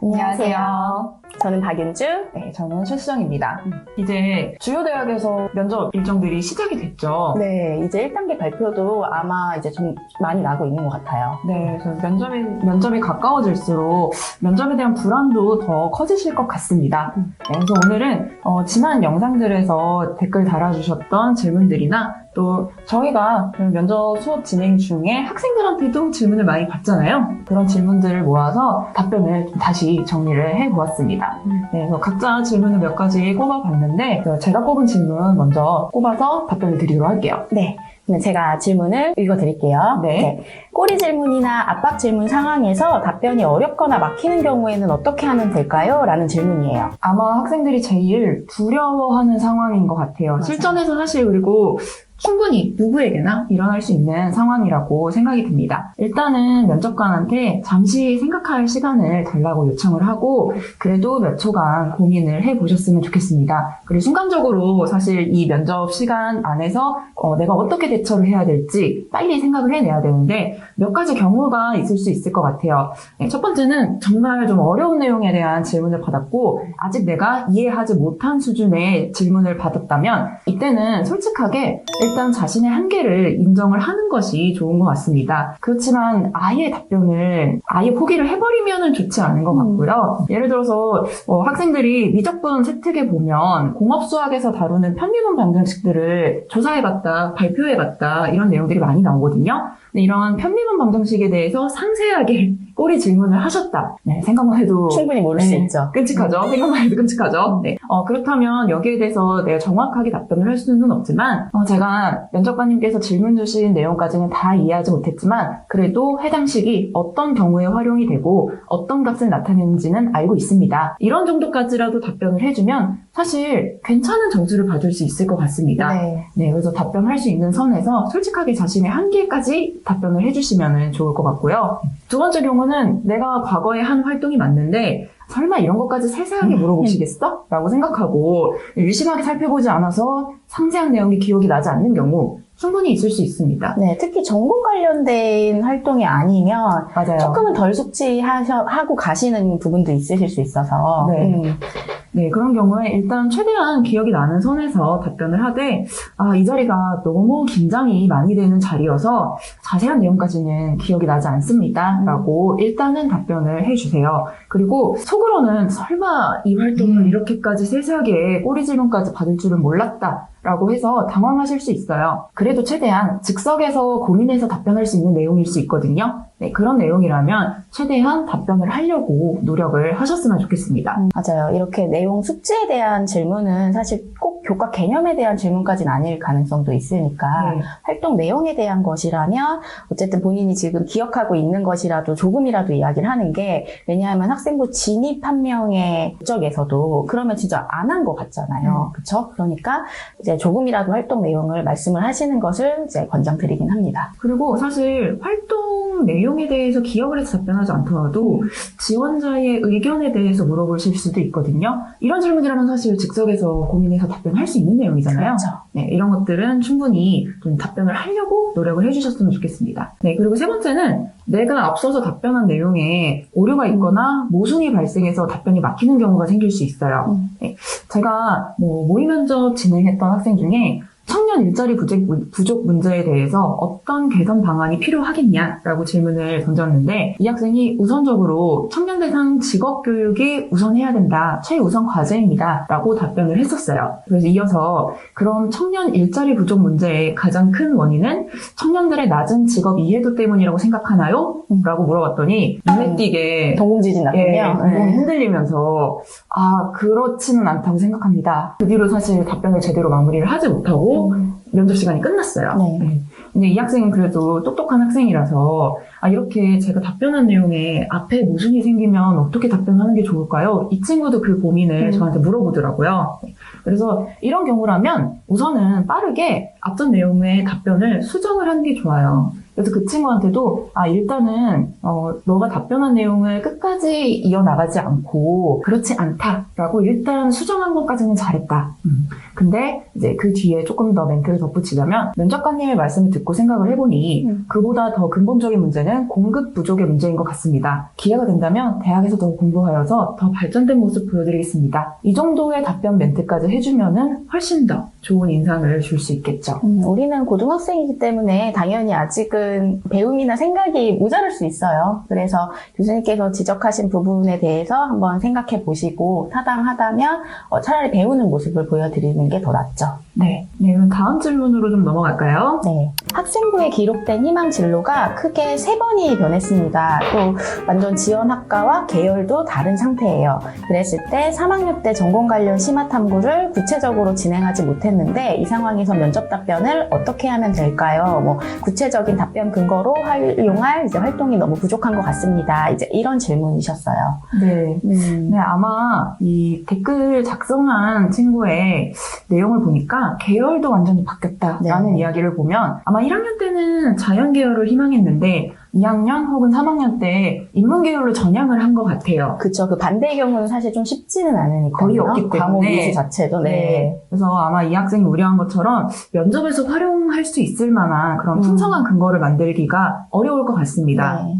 안녕하세요. 저는 박윤주. 네, 저는 최수정입니다. 이제 주요 대학에서 면접 일정들이 시작이 됐죠. 네, 이제 1단계 발표도 아마 이제 좀 많이 나고 있는 것 같아요. 네, 그래서 면접이 가까워질수록 면접에 대한 불안도 더 커지실 것 같습니다. 네, 그래서 오늘은 지난 영상들에서 댓글 달아주셨던 질문들이나 또 저희가 그 면접 수업 진행 중에 학생들한테도 질문을 많이 받잖아요. 그런 질문들을 모아서 답변을 다시 정리를 해보았습니다. 네, 그래서 각자 질문을 몇 가지 꼽아봤는데 제가 꼽은 질문 먼저 꼽아서 답변을 드리도록 할게요. 네. 그러면 제가 질문을 읽어드릴게요. 네. 꼬리 질문이나 압박 질문 상황에서 답변이 어렵거나 막히는 경우에는 어떻게 하면 될까요? 라는 질문이에요. 아마 학생들이 제일 두려워하는 상황인 것 같아요. 맞아요. 실전에서 사실 그리고 충분히 누구에게나 일어날 수 있는 상황이라고 생각이 듭니다. 일단은 면접관한테 잠시 생각할 시간을 달라고 요청을 하고 그래도 몇 초간 고민을 해보셨으면 좋겠습니다. 그리고 순간적으로 사실 이 면접 시간 안에서 내가 어떻게 대처를 해야 될지 빨리 생각을 해내야 되는데 몇 가지 경우가 있을 수 있을 것 같아요. 첫 번째는 정말 좀 어려운 내용에 대한 질문을 받았고 아직 내가 이해하지 못한 수준의 질문을 받았다면 이때는 솔직하게 일단 자신의 한계를 인정을 하는 것이 좋은 것 같습니다. 그렇지만 아예 포기를 해버리면 좋지 않은 것 같고요. 예를 들어서 학생들이 미적분 세특에 보면 공업수학에서 다루는 편미분 방정식들을 조사해봤다, 발표해봤다 이런 내용들이 많이 나오거든요. 이런 편미분 방정식에 대해서 상세하게 꼬리 질문을 하셨다. 네, 생각만 해도 충분히 모를 수 있죠. 끔찍하죠. 생각만 해도 끔찍하죠. 네. 그렇다면 여기에 대해서 내가 정확하게 답변을 할 수는 없지만 제가 면접관님께서 질문 주신 내용까지는 다 이해하지 못했지만 그래도 해당 식이 어떤 경우에 활용이 되고 어떤 값을 나타내는지는 알고 있습니다. 이런 정도까지라도 답변을 해주면 사실 괜찮은 점수를 받을 수 있을 것 같습니다. 네, 그래서 답변할 수 있는 선에서 솔직하게 자신의 한계까지 답변을 해주시면 좋을 것 같고요. 두 번째 경우는 내가 과거에 한 활동이 맞는데 설마 이런 것까지 세세하게 물어보시겠어? 라고 생각하고 유심하게 살펴보지 않아서 상세한 내용이 기억이 나지 않는 경우 충분히 있을 수 있습니다. 네, 특히 전공 관련된 활동이 아니면 맞아요. 조금은 덜 숙지하고 가시는 부분도 있으실 수 있어서 네, 그런 경우에 일단 최대한 기억이 나는 선에서 답변을 하되 이 자리가 너무 긴장이 많이 되는 자리여서 자세한 내용까지는 기억이 나지 않습니다. 라고 일단은 답변을 해주세요. 그리고 속으로는 설마 이 활동을 이렇게까지 세세하게 꼬리 질문까지 받을 줄은 몰랐다. 라고 해서 당황하실 수 있어요. 그래도 최대한 즉석에서 고민해서 답변할 수 있는 내용일 수 있거든요. 네, 그런 내용이라면 최대한 답변을 하려고 노력을 하셨으면 좋겠습니다. 맞아요. 이렇게 내용 숙지에 대한 질문은 사실 꼭 교과 개념에 대한 질문까지는 아닐 가능성도 있으니까 활동 내용에 대한 것이라면 어쨌든 본인이 지금 기억하고 있는 것이라도 조금이라도 이야기를 하는 게 왜냐하면 학생부 진입 한 명의 국적에서도 그러면 진짜 안 한 것 같잖아요. 그렇죠? 그러니까 이제 조금이라도 활동 내용을 말씀을 하시는 것을 이제 권장드리긴 합니다. 그리고 사실 활동 내용에 대해서 기억을 해서 답변하지 않더라도 지원자의 의견에 대해서 물어보실 수도 있거든요. 이런 질문이라면 사실 즉석에서 고민해서 답변할 수 있는 내용이잖아요. 그렇죠. 네, 이런 것들은 충분히 좀 답변을 하려고 노력을 해주셨으면 좋겠습니다. 네, 그리고 세 번째는 내가 앞서서 답변한 내용에 오류가 있거나 모순이 발생해서 답변이 막히는 경우가 생길 수 있어요. 네, 제가 모의 면접 진행했던 학생 중에 청년 일자리 부족 문제에 대해서 어떤 개선 방안이 필요하겠냐라고 질문을 던졌는데 이 학생이 우선적으로 청년 대상 직업 교육이 우선해야 된다. 최우선 과제입니다. 라고 답변을 했었어요. 그래서 이어서 그럼 청년 일자리 부족 문제의 가장 큰 원인은 청년들의 낮은 직업 이해도 때문이라고 생각하나요? 라고 물어봤더니 눈에 띄게 동공지진 났군요. 동공이 흔들리면서 그렇지는 않다고 생각합니다. 그 뒤로 사실 답변을 제대로 마무리를 하지 못하고 면접 시간이 끝났어요. 근데 이 학생은 그래도 똑똑한 학생이라서 이렇게 제가 답변한 내용에 앞에 모순이 생기면 어떻게 답변하는 게 좋을까요? 이 친구도 그 고민을 저한테 물어보더라고요. 그래서 이런 경우라면 우선은 빠르게 앞전 내용의 답변을 수정을 하는 게 좋아요. 그래서 그 친구한테도 일단은 너가 답변한 내용을 끝까지 이어나가지 않고 그렇지 않다라고 일단 수정한 것까지는 잘했다. 근데 이제 그 뒤에 조금 더 멘트를 덧붙이자면 면접관님의 말씀을 듣고 생각을 해보니 그보다 더 근본적인 문제는 공급 부족의 문제인 것 같습니다. 기회가 된다면 대학에서 더 공부하여서 더 발전된 모습 보여드리겠습니다. 이 정도의 답변 멘트까지 해주면은 훨씬 더 좋은 인상을 줄 수 있겠죠. 우리는 고등학생이기 때문에 당연히 아직은 배움이나 생각이 모자랄 수 있어요. 그래서 교수님께서 지적하신 부분에 대해서 한번 생각해 보시고 타당하다면 차라리 배우는 모습을 보여드리는 게 더 낫죠. 네. 네, 그럼 다음 질문으로 좀 넘어갈까요? 네. 학생부에 기록된 희망 진로가 크게 3번이 변했습니다. 또 완전 지원 학과와 계열도 다른 상태예요. 그랬을 때 3학년 때 전공 관련 심화 탐구를 구체적으로 진행하지 못했는데 이 상황에서 면접 답변을 어떻게 하면 될까요? 뭐 구체적인 답변 근거로 활용할 이제 활동이 너무 부족한 것 같습니다. 이제 이런 질문이셨어요. 네. 네, 아마 이 댓글 작성한 친구의 내용을 보니까 계열도 완전히 바뀌었다라는 이야기를 보면 아마 1학년 때는 자연 계열을 희망했는데 2학년 혹은 3학년 때 인문 계열로 전향을 한 것 같아요. 그쵸. 그 반대의 경우는 사실 좀 쉽지는 않으니까요. 거의 없기 때문에. 과목 이수 자체도. 네. 그래서 아마 이 학생이 우려한 것처럼 면접에서 활용할 수 있을 만한 그런 풍성한 근거를 만들기가 어려울 것 같습니다. 네.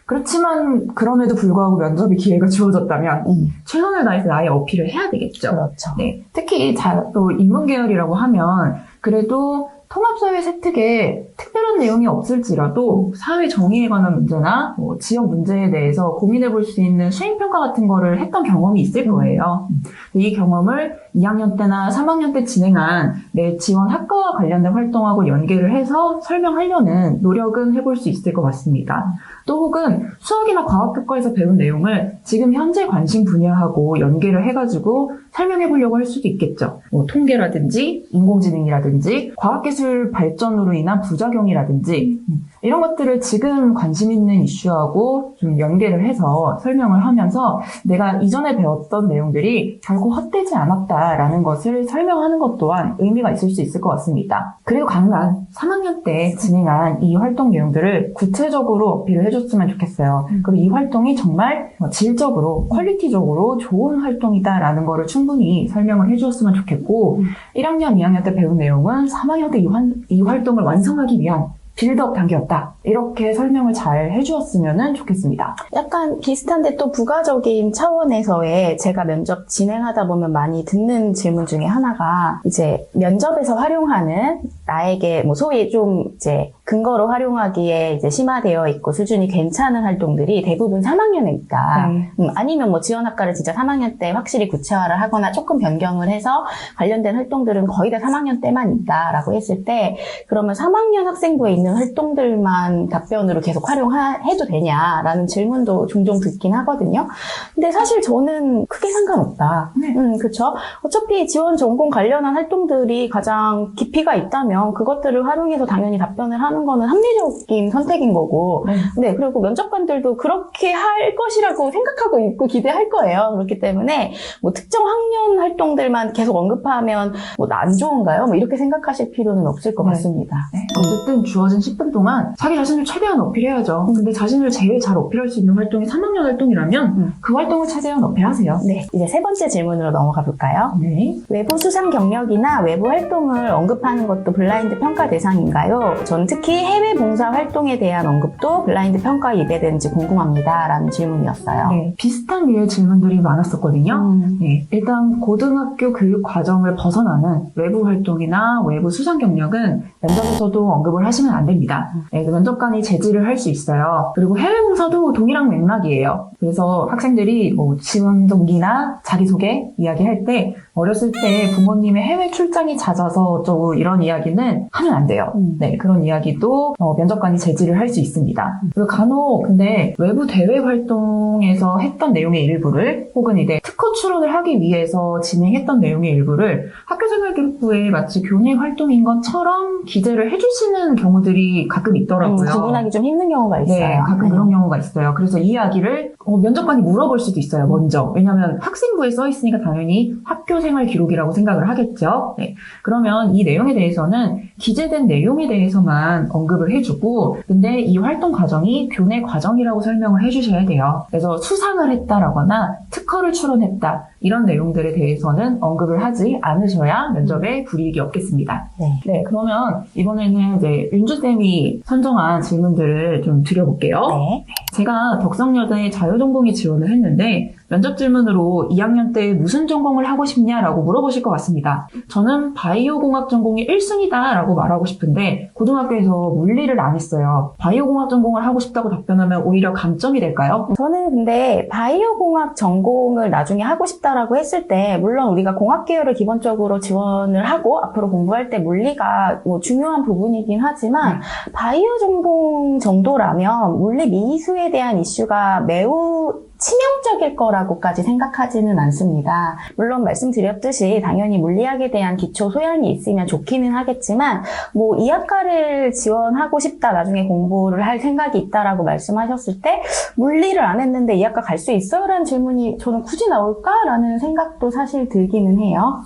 그렇지만 그럼에도 불구하고 면접의 기회가 주어졌다면 최선을 다해서 나의 어필을 해야 되겠죠. 그렇죠. 네. 특히 또 인문 계열이라고 하면 그래도 통합사회 세특에 특별한 내용이 없을지라도 사회 정의에 관한 문제나 뭐 지역 문제에 대해서 고민해 볼 수 있는 수행평가 같은 거를 했던 경험이 있을 거예요. 이 경험을 2학년 때나 3학년 때 진행한 내 지원 학과와 관련된 활동하고 연계를 해서 설명하려는 노력은 해볼 수 있을 것 같습니다. 또 혹은 수학이나 과학교과에서 배운 내용을 지금 현재 관심 분야하고 연계를 해가지고 설명해 보려고 할 수도 있겠죠. 뭐 통계라든지 인공지능이라든지 과학기술 발전으로 인한 부작용이라든지 이런 것들을 지금 관심 있는 이슈하고 좀 연계를 해서 설명을 하면서 내가 이전에 배웠던 내용들이 결코 헛되지 않았다라는 것을 설명하는 것 또한 의미가 있을 수 있을 것 같습니다. 그리고 강간 3학년 때 진행한 이 활동 내용들을 구체적으로 어필을 해줬으면 좋겠어요. 그리고 이 활동이 정말 질적으로 퀄리티적으로 좋은 활동이다라는 거를 충분히 설명을 해주었으면 좋겠고 1학년, 2학년 때 배운 내용은 3학년 때 이 활동을 완성하기 위한 빌드업 단계였다. 이렇게 설명을 잘 해주었으면 좋겠습니다. 약간 비슷한데 또 부가적인 차원에서의 제가 면접 진행하다 보면 많이 듣는 질문 중에 하나가 이제 면접에서 활용하는 나에게 뭐 소위 좀 이제 근거로 활용하기에 이제 심화되어 있고 수준이 괜찮은 활동들이 대부분 3학년에 있다. 아니면 뭐 지원학과를 진짜 3학년 때 확실히 구체화를 하거나 조금 변경을 해서 관련된 활동들은 거의 다 3학년 때만 있다라고 했을 때 그러면 3학년 학생부에 있는 활동들만 답변으로 계속 활용해도 되냐라는 질문도 종종 듣긴 하거든요. 근데 사실 저는 크게 상관없다. 그렇죠. 어차피 지원 전공 관련한 활동들이 가장 깊이가 있다면 그것들을 활용해서 당연히 답변을 하는 거는 합리적인 선택인 거고 네, 그리고 면접관들도 그렇게 할 것이라고 생각하고 있고 기대할 거예요. 그렇기 때문에 뭐 특정 학년 활동들만 계속 언급하면 뭐 안 좋은가요? 뭐 이렇게 생각하실 필요는 없을 것 같습니다. 어쨌든 주어진 10분 동안 자기 자신을 최대한 어필해야죠. 근데 자신을 제일 잘 어필할 수 있는 활동이 3학년 활동이라면 그 활동을 최대한 어필하세요. 네, 이제 3번째 질문으로 넘어가 볼까요? 네. 외부 수상 경력이나 외부 활동을 언급하는 것도 블라인드 평가 대상인가요? 전 특히 해외 봉사 활동에 대한 언급도 블라인드 평가에 입에되는지 궁금합니다. 라는 질문이었어요. 네, 비슷한 류의 질문들이 많았었거든요. 네, 일단 고등학교 교육 과정을 벗어나는 외부 활동이나 외부 수상 경력은 면접에서도 언급을 하시면 안 됩니다. 네, 그 면접관이 제지를 할 수 있어요. 그리고 해외 봉사도 동일한 맥락이에요. 그래서 학생들이 뭐 지원 동기나 자기소개 이야기할 때 어렸을 때 부모님의 해외 출장이 잦아서 어쩌고 이런 이야기는 하면 안 돼요. 네, 그런 이야기도 면접관이 제지를 할 수 있습니다. 그리고 간혹 근데 외부 대외 활동에서 했던 내용의 일부를 혹은 이제 특허 출원을 하기 위해서 진행했던 내용의 일부를 학교생활기록부에 마치 교내 활동인 것처럼 기재를 해주시는 경우들이 가끔 있더라고요. 구분하기 좀 힘든 경우가 있어요. 네, 가끔 그런 경우가 있어요. 그래서 이 이야기를 면접관이 물어볼 수도 있어요, 먼저. 왜냐하면 학생부에 써 있으니까 당연히 학교생활 기록이라고 생각을 하겠죠. 네, 그러면 이 내용에 대해서는 기재된 내용에 대해서만 대해서만 언급을 해주고, 근데 이 활동 과정이 교내 과정이라고 설명을 해주셔야 돼요. 그래서 수상을 했다라거나 특허를 출원했다 이런 내용들에 대해서는 언급을 하지 않으셔야 면접에 불이익이 없겠습니다. 네, 그러면 이번에는 이제 윤주쌤이 선정한 질문들을 좀 드려볼게요. 네. 제가 덕성여대에 자유전공에 지원을 했는데 면접 질문으로 2학년 때 무슨 전공을 하고 싶냐라고 물어보실 것 같습니다. 저는 바이오공학 전공이 1순위다 라고 말하고 싶은데 고등학교에서 물리를 안 했어요. 바이오공학 전공을 하고 싶다고 답변하면 오히려 감점이 될까요? 저는 근데 바이오공학 전공을 나중에 하고 싶다라고 했을 때 물론 우리가 공학 계열을 기본적으로 지원을 하고 앞으로 공부할 때 물리가 뭐 중요한 부분이긴 하지만 바이오 전공 정도라면 물리 미수에 대한 이슈가 매우 치명적일 거라고까지 생각하지는 않습니다. 물론 말씀드렸듯이 당연히 물리학에 대한 기초 소양이 있으면 좋기는 하겠지만 뭐 이학과를 지원하고 싶다, 나중에 공부를 할 생각이 있다라고 말씀하셨을 때 물리를 안 했는데 이학과 갈 수 있어요? 라는 질문이 저는 굳이 나올까라는 생각도 사실 들기는 해요.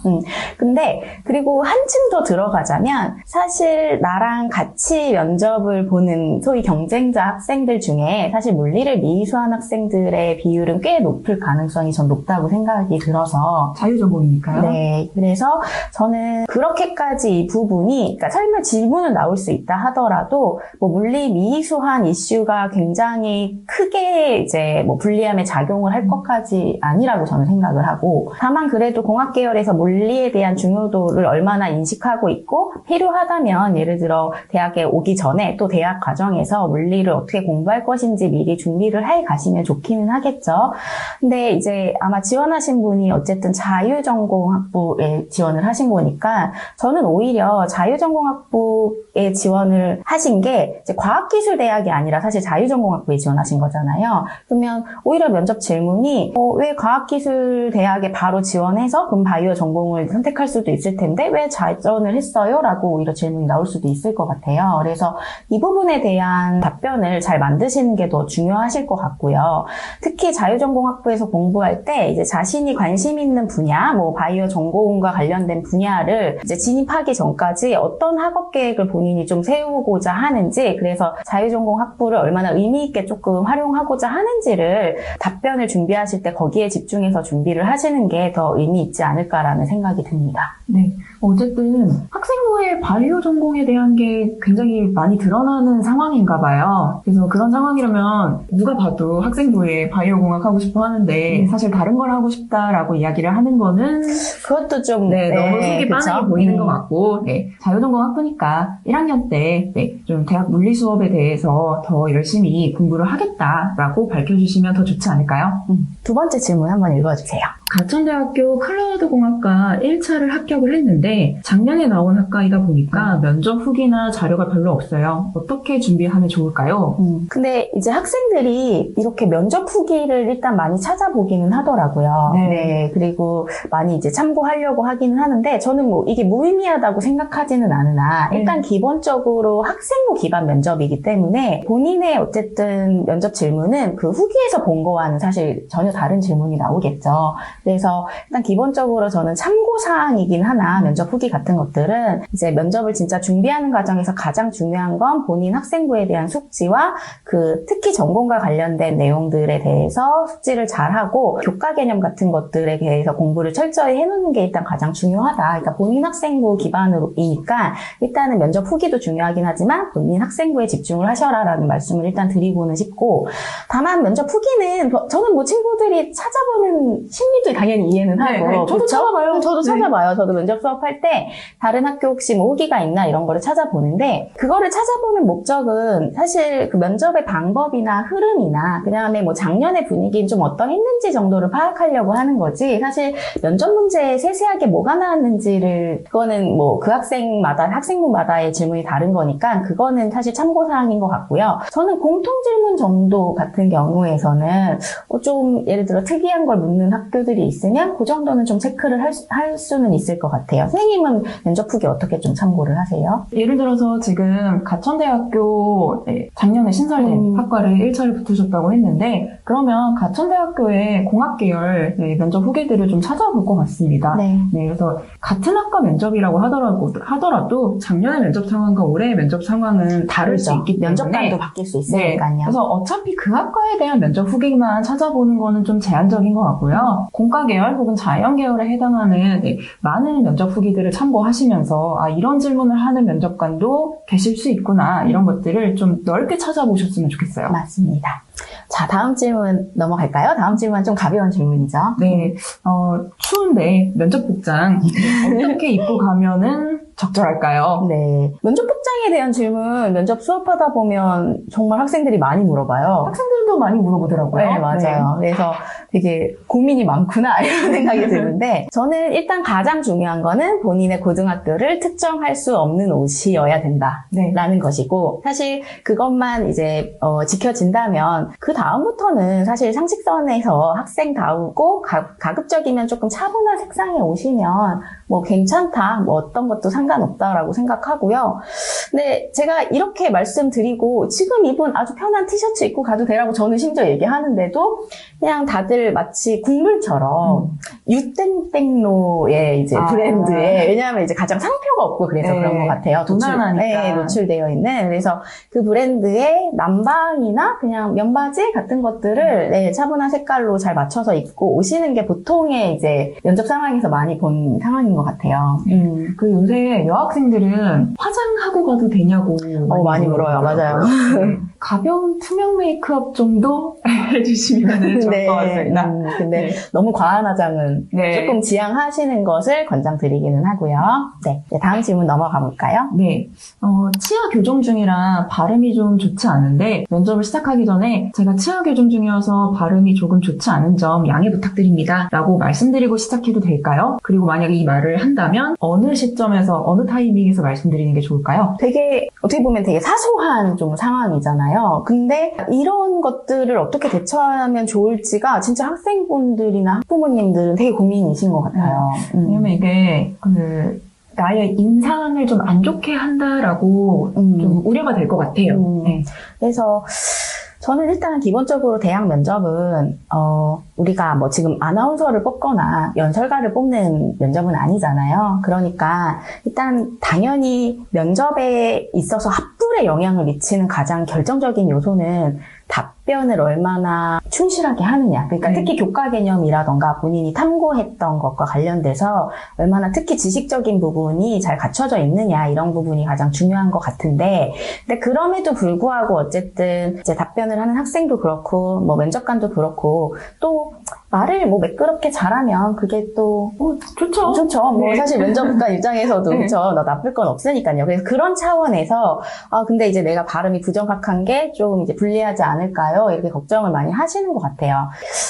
근데 그리고 한층 더 들어가자면 사실 나랑 같이 면접을 보는 소위 경쟁자 학생들 중에 사실 물리를 미수한 학생들의 비율은 꽤 높을 가능성이 전 높다고 생각이 들어서 자유전공이니까요. 네, 그래서 저는 그렇게까지 이 부분이 그러니까 설마 질문은 나올 수 있다 하더라도 뭐 물리 미수한 이슈가 굉장히 크게 이제 뭐 불리함에 작용을 할 것까지 아니라고 저는 생각을 하고 다만 그래도 공학 계열에서 물리에 대한 중요도를 얼마나 인식하고 있고 필요하다면 예를 들어 대학에 오기 전에 또 대학 과정에서 물리를 어떻게 공부할 것인지 미리 준비를 해 가시면 좋기는 하겠죠. 근데 이제 아마 지원하신 분이 어쨌든 자유전공학부에 지원을 하신 거니까 저는 오히려 자유전공학부에 지원을 하신 게 이제 과학기술대학이 아니라 사실 자유전공학부에 지원하신 거잖아요. 그러면 오히려 면접 질문이 왜 과학기술대학에 바로 지원해서 그럼 바이오 전공을 선택할 수도 있을 텐데 왜 자전을 했어요? 라고 오히려 질문이 나올 수도 있을 것 같아요. 그래서 이 부분에 대한 답변을 잘 만드시는 게 더 중요하실 것 같고요. 특히 자유전공학부에서 공부할 때 이제 자신이 관심 있는 분야, 뭐 바이오 전공과 관련된 분야를 이제 진입하기 전까지 어떤 학업 계획을 본인이 좀 세우고자 하는지, 그래서 자유전공학부를 얼마나 의미 있게 조금 활용하고자 하는지를 답변을 준비하실 때 거기에 집중해서 준비를 하시는 게 더 의미 있지 않을까라는 생각이 듭니다. 네. 어쨌든 학생부에 바이오 전공에 대한 게 굉장히 많이 드러나는 상황인가 봐요. 그래서 그런 상황이라면 누가 봐도 학생부에 바이오 공학 하고 싶어 하는데 사실 다른 걸 하고 싶다라고 이야기를 하는 거는 그것도 좀 너무 속이 빠르게 보이는 것 같고 자유전공 학부니까 1학년 때 좀 대학 물리 수업에 대해서 더 열심히 공부를 하겠다라고 밝혀주시면 더 좋지 않을까요? 두 번째 질문 한번 읽어주세요. 가천대학교 클라우드공학과 1차를 합격을 했는데 작년에 나온 학과이다 보니까 면접 후기나 자료가 별로 없어요. 어떻게 준비하면 좋을까요? 근데 이제 학생들이 이렇게 면접 후기를 일단 많이 찾아보기는 하더라고요. 네. 그리고 많이 이제 참고하려고 하기는 하는데 저는 뭐 이게 무의미하다고 생각하지는 않으나 일단 기본적으로 학생부 기반 면접이기 때문에 본인의 어쨌든 면접 질문은 그 후기에서 본 거와는 사실 전혀 다른 질문이 나오겠죠. 그래서 일단 기본적으로 저는 참고사항이긴 하나 면접 후기 같은 것들은 이제 면접을 진짜 준비하는 과정에서 가장 중요한 건 본인 학생부에 대한 숙지와 그 특히 전공과 관련된 내용들에 대해서 숙지를 잘하고 교과 개념 같은 것들에 대해서 공부를 철저히 해놓는 게 일단 가장 중요하다. 그러니까 본인 학생부 기반으로이니까 일단은 면접 후기도 중요하긴 하지만 본인 학생부에 집중을 하셔라라는 말씀을 일단 드리고는 싶고 다만 면접 후기는 저는 뭐 친구들이 찾아보는 심리도 당연히 이해는 하고 저도 찾아봐요. 저도 찾아봐요. 저도 면접 수업할 때 다른 학교 혹시 뭐 후기가 있나 이런 거를 찾아보는데 그거를 찾아보는 목적은 사실 그 면접의 방법이나 흐름이나 그다음에 뭐 작년의 분위기는 좀 어떠했는지 정도를 파악하려고 하는 거지 사실 면접 문제에 세세하게 뭐가 나왔는지를 그거는 뭐 그 학생부마다의 질문이 다른 거니까 그거는 사실 참고사항인 것 같고요. 저는 공통질문 정도 같은 경우에서는 좀 예를 들어 특이한 걸 묻는 학교들이 것들이 있으면 그 정도는 좀 체크를 할 수는 있을 것 같아요. 선생님은 면접 후기 어떻게 좀 참고를 하세요? 예를 들어서 지금 가천대학교 작년에 신설된 학과를 1차를 붙으셨다고 했는데 그러면 가천대학교의 공학계열 면접 후기들을 좀 찾아볼 것 같습니다. 네. 그래서 같은 학과 면접이라고 하더라도 작년의 면접 상황과 올해의 면접 상황은 다를 수 있기 때문에 면접관도 바뀔 수 있으니까요. 그래서 어차피 그 학과에 대한 면접 후기만 찾아보는 거는 좀 제한적인 것 같고요. 공과 계열 혹은 자연 계열에 해당하는 많은 면접 후기들을 참고하시면서 이런 질문을 하는 면접관도 계실 수 있구나 이런 것들을 좀 넓게 찾아보셨으면 좋겠어요. 맞습니다. 자, 다음 질문 넘어갈까요? 다음 질문은 좀 가벼운 질문이죠. 네, 추운데 면접 복장 어떻게 입고 가면은 적절할까요? 네. 면접 복장에 대한 질문, 면접 수업하다 보면 정말 학생들이 많이 물어봐요. 학생들도 많이 물어보더라고요. 네, 맞아요. 그래서 되게 고민이 많구나, 이런 생각이 드는데, 저는 일단 가장 중요한 거는 본인의 고등학교를 특정할 수 없는 옷이어야 된다라는 것이고, 사실 그것만 이제, 지켜진다면, 그 다음부터는 사실 상식선에서 학생다우고, 가급적이면 조금 차분한 색상의 옷이면, 뭐 괜찮다, 뭐 어떤 것도 상관없다라고 생각하고요. 근데 제가 이렇게 말씀드리고 지금 입은 아주 편한 티셔츠 입고 가도 되라고 저는 심지어 얘기하는데도 그냥 다들 마치 국룰처럼 유땡땡로의 이제 브랜드에 왜냐하면 이제 가장 상표가 없고 그래서 그런 것 같아요. 무난하니까. 노출되어 있는. 그래서 그 브랜드의 남방이나 그냥 면바지 같은 것들을 차분한 색깔로 잘 맞춰서 입고 오시는 게 보통의 이제 면접 상황에서 많이 본 상황인 것 같아요. 그 요새 여학생들은 화장하고 가도 되냐고 많이 물어요. 맞아요. 가벼운 투명 메이크업 정도 해주시면 좋을 것 같습니다. 근데 너무 과한 화장은 조금 지양하시는 것을 권장드리기는 하고요. 네, 다음 질문 넘어가 볼까요? 네, 치아 교정 중이라 발음이 좀 좋지 않은데 면접을 시작하기 전에 제가 치아 교정 중이어서 발음이 조금 좋지 않은 점 양해 부탁드립니다 라고 말씀드리고 시작해도 될까요? 그리고 만약에 이 말을 한다면 어느 시점에서 어느 타이밍에서 말씀드리는 게 좋을까요? 되게 어떻게 보면 되게 사소한 좀 상황이잖아요. 근데 이런 것들을 어떻게 대처하면 좋을지가 진짜 학생분들이나 학부모님들은 되게 고민이신 것 같아요. 왜냐면 이게 나의 인상을 좀 안 좋게 한다라고 좀 우려가 될 것 같아요. 그래서 저는 일단 기본적으로 대학 면접은 우리가 뭐 지금 아나운서를 뽑거나 연설가를 뽑는 면접은 아니잖아요. 그러니까 일단 당연히 면접에 있어서 합불에 영향을 미치는 가장 결정적인 요소는 답변을 얼마나 충실하게 하느냐. 그러니까 특히 교과 개념이라던가 본인이 탐구했던 것과 관련돼서 얼마나 특히 지식적인 부분이 잘 갖춰져 있느냐 이런 부분이 가장 중요한 것 같은데 근데 그럼에도 불구하고 어쨌든 이제 답변을 하는 학생도 그렇고 뭐 면접관도 그렇고 또 말을 뭐 매끄럽게 잘하면 그게 또 좋죠. 뭐 사실 면접관 입장에서도 그렇죠. 너 나쁠 건 없으니까요. 그래서 그런 차원에서 근데 이제 내가 발음이 부정확한 게 좀 이제 불리하지 않을까요? 이렇게 걱정을 많이 하시는 것 같아요.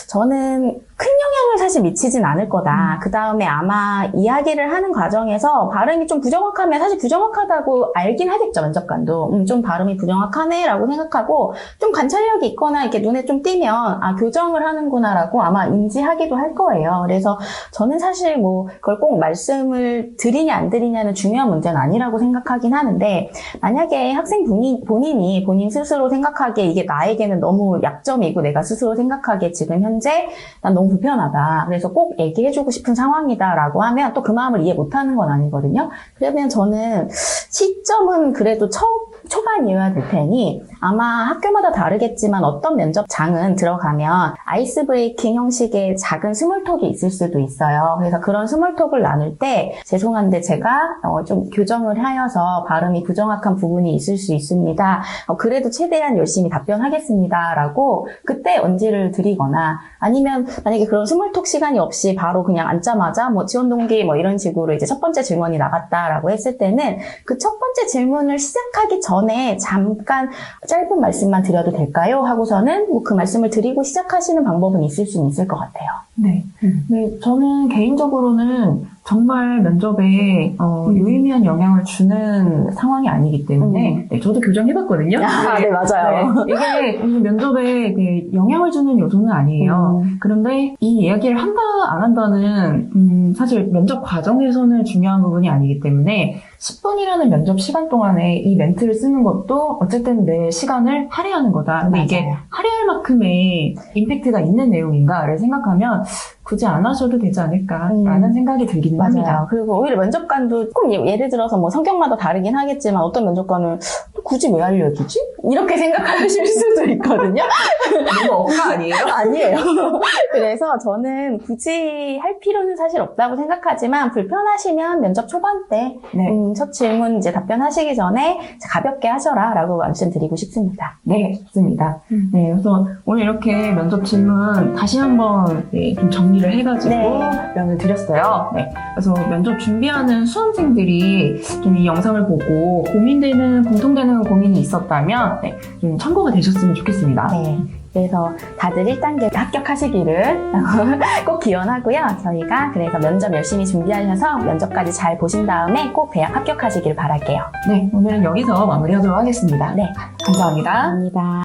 저는 큰 영향을 사실 미치진 않을 거다. 그 다음에 아마 이야기를 하는 과정에서 발음이 좀 부정확하면 사실 부정확하다고 알긴 하겠죠, 면접관도. 좀 발음이 부정확하네 라고 생각하고 좀 관찰력이 있거나 이렇게 눈에 좀 띄면 교정을 하는구나 라고 아마 인지하기도 할 거예요. 그래서 저는 사실 뭐 그걸 꼭 말씀을 드리냐 안 드리냐는 중요한 문제는 아니라고 생각하긴 하는데 만약에 학생 본인이 본인 스스로 생각하기에 이게 나에게는 너무 약점이고 내가 스스로 생각하기에 지금 현재 난 너무 불편하다. 그래서 꼭 얘기해주고 싶은 상황이다라고 하면 또 그 마음을 이해 못하는 건 아니거든요. 그러면 저는 시점은 그래도 초반이어야 될 테니 아마 학교마다 다르겠지만 어떤 면접장은 들어가면 아이스 브레이킹 형식의 작은 스몰톡이 있을 수도 있어요. 그래서 그런 스몰톡을 나눌 때 죄송한데 제가 좀 교정을 하여서 발음이 부정확한 부분이 있을 수 있습니다. 그래도 최대한 열심히 답변하겠습니다. 라고 그때 언지를 드리거나 아니면 만약에 그런 스몰톡 시간이 없이 바로 그냥 앉자마자 뭐 지원 동기 뭐 이런 식으로 이제 첫 번째 질문이 나갔다라고 했을 때는 그 첫 번째 질문을 시작하기 전에 잠깐 짧은 말씀만 드려도 될까요? 하고서는 뭐 그 말씀을 드리고 시작하시는 방법은 있을 수는 있을 것 같아요. 네. 저는 개인적으로는 정말 면접에 유의미한 영향을 주는 상황이 아니기 때문에 네, 저도 교정해봤거든요. 네, 맞아요. 네, 이게 면접에 그 영향을 주는 요소는 아니에요. 그런데 이 이야기를 한다 안 한다는 사실 면접 과정에서는 중요한 부분이 아니기 때문에 10분이라는 면접 시간 동안에 이 멘트를 쓰는 것도 어쨌든 내 시간을 할애하는 거다. 근데 이게 맞아요. 할애할 만큼의 임팩트가 있는 내용인가를 생각하면 굳이 안 하셔도 되지 않을까라는 생각이 들기는 합니다. 맞아요. 그리고 오히려 면접관도 꼭 예를 들어서 뭐 성격마다 다르긴 하겠지만 어떤 면접관은 굳이 왜 알려주지? 이렇게 생각하실 수도 있거든요. 너무 억까 아니에요? 아니에요. 그래서 저는 굳이 할 필요는 사실 없다고 생각하지만 불편하시면 면접 초반 때 네. 첫 질문 이제 답변하시기 전에 가볍게 하셔라 라고 말씀드리고 싶습니다. 네, 좋습니다. 네, 그래서 오늘 이렇게 면접 질문 다시 한번 네, 좀 정리를 해가지고 네. 답변을 드렸어요. 네, 그래서 면접 준비하는 수험생들이 좀 이 영상을 보고 고민되는, 공통되는 고민이 있었다면 네, 좀 참고가 되셨으면 좋겠습니다. 네. 그래서 다들 1단계 합격하시기를 꼭 기원하고요. 저희가 그래서 면접 열심히 준비하셔서 면접까지 잘 보신 다음에 꼭 대학 합격하시길 바랄게요. 네, 오늘은 여기서 마무리하도록 하겠습니다. 네. 감사합니다. 감사합니다.